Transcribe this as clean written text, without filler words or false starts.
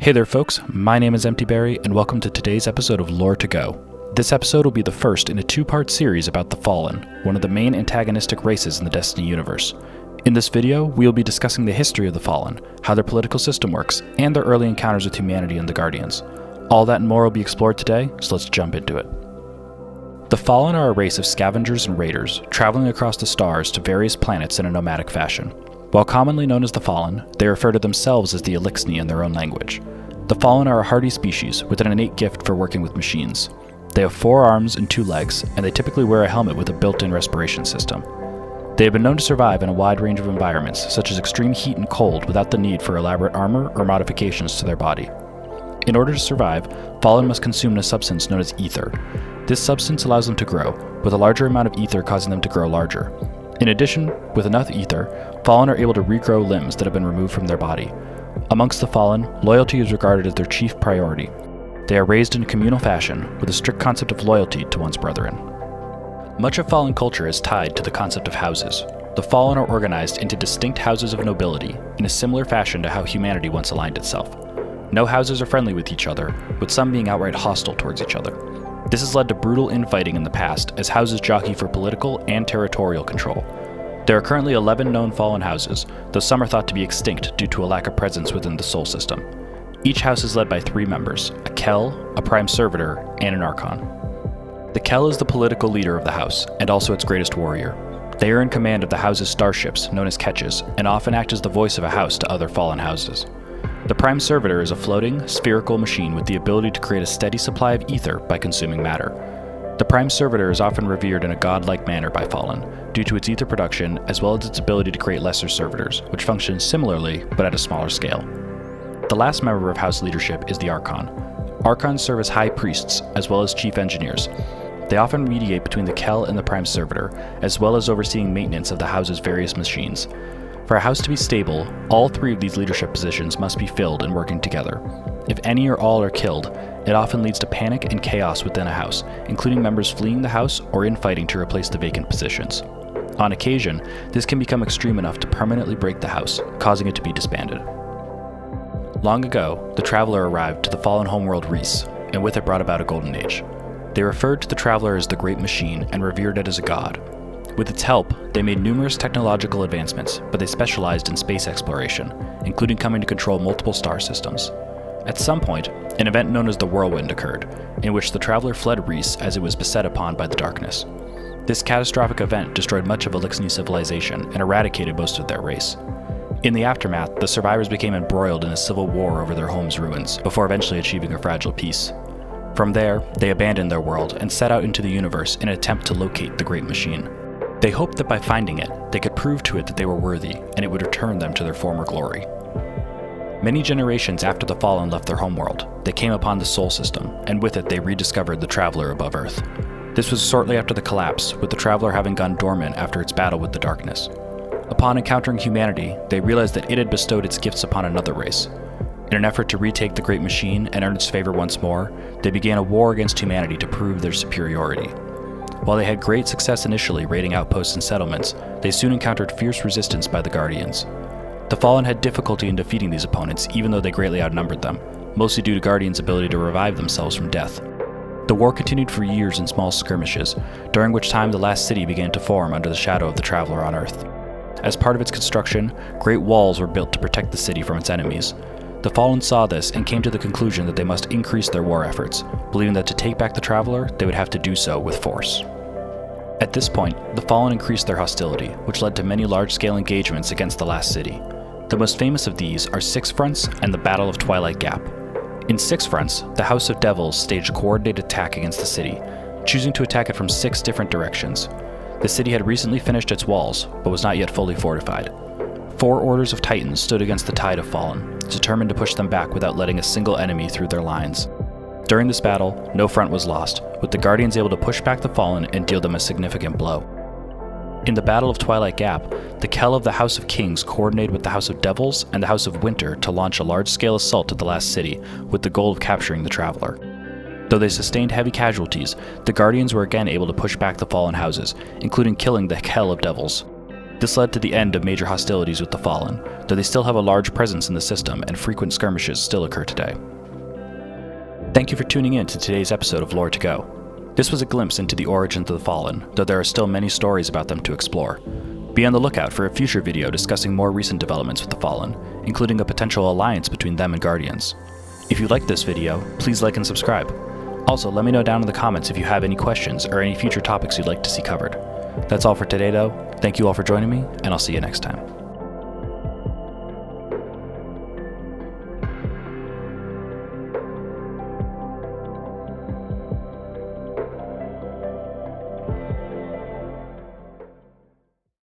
Hey there folks, my name is Empty Berry and welcome to today's episode of Lore to Go. This episode will be the first in a two-part series about the Fallen, one of the main antagonistic races in the Destiny universe. In this video, we will be discussing the history of the Fallen, how their political system works, and their early encounters with humanity and the Guardians. All that and more will be explored today, so let's jump into it. The Fallen are a race of scavengers and raiders, traveling across the stars to various planets in a nomadic fashion. While commonly known as the Fallen, they refer to themselves as the Elixni in their own language. The Fallen are a hardy species with an innate gift for working with machines. They have 4 arms and 2 legs, and they typically wear a helmet with a built-in respiration system. They have been known to survive in a wide range of environments, such as extreme heat and cold, without the need for elaborate armor or modifications to their body. In order to survive, Fallen must consume a substance known as ether. This substance allows them to grow, with a larger amount of ether causing them to grow larger. In addition, with enough ether, Fallen are able to regrow limbs that have been removed from their body. Amongst the Fallen, loyalty is regarded as their chief priority. They are raised in a communal fashion, with a strict concept of loyalty to one's brethren. Much of Fallen culture is tied to the concept of houses. The Fallen are organized into distinct houses of nobility, in a similar fashion to how humanity once aligned itself. No houses are friendly with each other, with some being outright hostile towards each other. This has led to brutal infighting in the past, as houses jockey for political and territorial control. There are currently 11 known Fallen houses, though some are thought to be extinct due to a lack of presence within the Sol system. Each house is led by 3 members, a Kell, a Prime Servitor, and an Archon. The Kell is the political leader of the house, and also its greatest warrior. They are in command of the house's starships, known as Ketches, and often act as the voice of a house to other Fallen houses. The Prime Servitor is a floating, spherical machine with the ability to create a steady supply of ether by consuming matter. The Prime Servitor is often revered in a godlike manner by Fallen, due to its ether production as well as its ability to create lesser servitors, which function similarly but at a smaller scale. The last member of house leadership is the Archon. Archons serve as high priests as well as chief engineers. They often mediate between the Kell and the Prime Servitor, as well as overseeing maintenance of the house's various machines. For a house to be stable, all 3 of these leadership positions must be filled and working together. If any or all are killed, it often leads to panic and chaos within a house, including members fleeing the house or infighting to replace the vacant positions. On occasion, this can become extreme enough to permanently break the house, causing it to be disbanded. Long ago, the Traveler arrived to the Fallen homeworld Reese, and with it brought about a golden age. They referred to the Traveler as the Great Machine and revered it as a god. With its help, they made numerous technological advancements, but they specialized in space exploration, including coming to control multiple star systems. At some point, an event known as the Whirlwind occurred, in which the Traveler fled Reese as it was beset upon by the darkness. This catastrophic event destroyed much of Elixni civilization and eradicated most of their race. In the aftermath, the survivors became embroiled in a civil war over their home's ruins, before eventually achieving a fragile peace. From there, they abandoned their world and set out into the universe in an attempt to locate the Great Machine. They hoped that by finding it, they could prove to it that they were worthy, and it would return them to their former glory. Many generations after the Fallen left their homeworld, they came upon the Sol system, and with it they rediscovered the Traveler above Earth. This was shortly after the collapse, with the Traveler having gone dormant after its battle with the darkness. Upon encountering humanity, they realized that it had bestowed its gifts upon another race. In an effort to retake the Great Machine and earn its favor once more, they began a war against humanity to prove their superiority. While they had great success initially raiding outposts and settlements, they soon encountered fierce resistance by the Guardians. The Fallen had difficulty in defeating these opponents even though they greatly outnumbered them, mostly due to Guardians' ability to revive themselves from death. The war continued for years in small skirmishes, during which time the last city began to form under the shadow of the Traveler on Earth. As part of its construction, great walls were built to protect the city from its enemies. The Fallen saw this and came to the conclusion that they must increase their war efforts, believing that to take back the Traveler, they would have to do so with force. At this point, the Fallen increased their hostility, which led to many large-scale engagements against the last city. The most famous of these are Six Fronts and the Battle of Twilight Gap. In Six Fronts, the House of Devils staged a coordinated attack against the city, choosing to attack it from 6 different directions. The city had recently finished its walls, but was not yet fully fortified. 4 orders of Titans stood against the tide of Fallen, determined to push them back without letting a single enemy through their lines. During this battle, no front was lost, with the Guardians able to push back the Fallen and deal them a significant blow. In the Battle of Twilight Gap, the Kell of the House of Kings coordinated with the House of Devils and the House of Winter to launch a large-scale assault at the last city, with the goal of capturing the Traveler. Though they sustained heavy casualties, the Guardians were again able to push back the Fallen houses, including killing the Kell of Devils. This led to the end of major hostilities with the Fallen, though they still have a large presence in the system and frequent skirmishes still occur today. Thank you for tuning in to today's episode of Lore to Go. This was a glimpse into the origins of the Fallen, though there are still many stories about them to explore. Be on the lookout for a future video discussing more recent developments with the Fallen, including a potential alliance between them and Guardians. If you liked this video, please like and subscribe. Also, let me know down in the comments if you have any questions or any future topics you'd like to see covered. That's all for today though. Thank you all for joining me, and I'll see you next time.